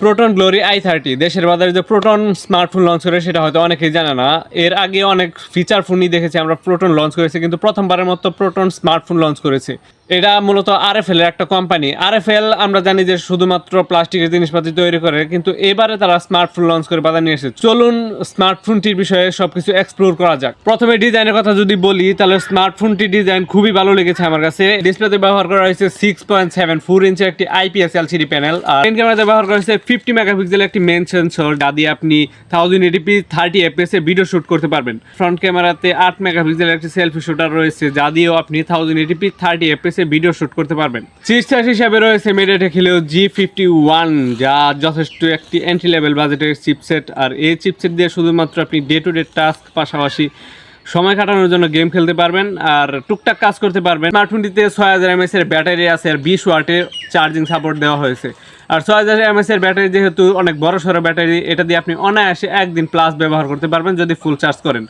Proton glory i30 দেশের বাজারে যে প্রোটন স্মার্টফোন লঞ্চ করে সেটা হয়তো অনেকেই জানে না। এর আগে অনেক ফিচার ফোনই দেখেছি আমরা প্রোটন লঞ্চ করেছে, কিন্তু প্রথমবারের মতো প্রোটন স্মার্টফোন লঞ্চ করেছে। এটা মূলত আরএফএল এর একটা কোম্পানি। আরএফএল আমরা জানি যে শুধুমাত্র প্লাস্টিকের জিনিসপাতি তৈরি করে, কিন্তু এবারে তারা স্মার্টফোন লঞ্চ করে বাজারে নিয়ে এসেছে। চলুন স্মার্টফোনটির বিষয়ে সবকিছু এক্সপ্লোর করা যাক। প্রথমে ডিজাইনের কথা যদি বলি তাহলে স্মার্টফোনটির ডিজাইন খুবই ভালো লেগেছে আমার কাছে। ডিসপ্লেতে ব্যবহার করা হয়েছে 6.74 ইঞ্চের একটি আইপিএস এলসিডি প্যানেল, আর মেইন ক্যামেরাতে ব্যবহার করা হয়েছে 50 মেগাপিক্সেলের একটি মেইন সেন্সর, যা দিয়ে আপনি 1080p 30 fps এ ভিডিও শুট করতে পারবেন। ফ্রন্ট ক্যামেরাতে 8 মেগাপিক্সেলের একটি সেলফি শুটার রয়েছে, যা দিয়েও আপনি 1080p 30 fps এ ভিডিও শুট করতে পারবেন। চিপসেট হিসেবে রয়েছে MediaTek Helio G51, যা যথেষ্ট একটি এন্ট্রি লেভেল বাজেটের চিপসেট। আর এই চিপসেট দিয়ে শুধুমাত্র আপনি ডে টু ডে টাস্ক পাশাপাশি সময় কাটানোর জন্য গেম খেলতে পারবেন আর টুকটাক কাজ করতে পারবেন। স্মার্টফোনটিতে 6000 mAh এর ব্যাটারি আছে আর 20 ওয়াটের চার্জিং সাপোর্ট দেওয়া হয়েছে। আর 6000 mAh এর ব্যাটারি যেহেতু অনেক বড় সড়ো ব্যাটারি, এটা দিয়ে আপনি অনায়াসে একদিন প্লাস ব্যবহার করতে পারবেন যদি ফুল চার্জ করেন।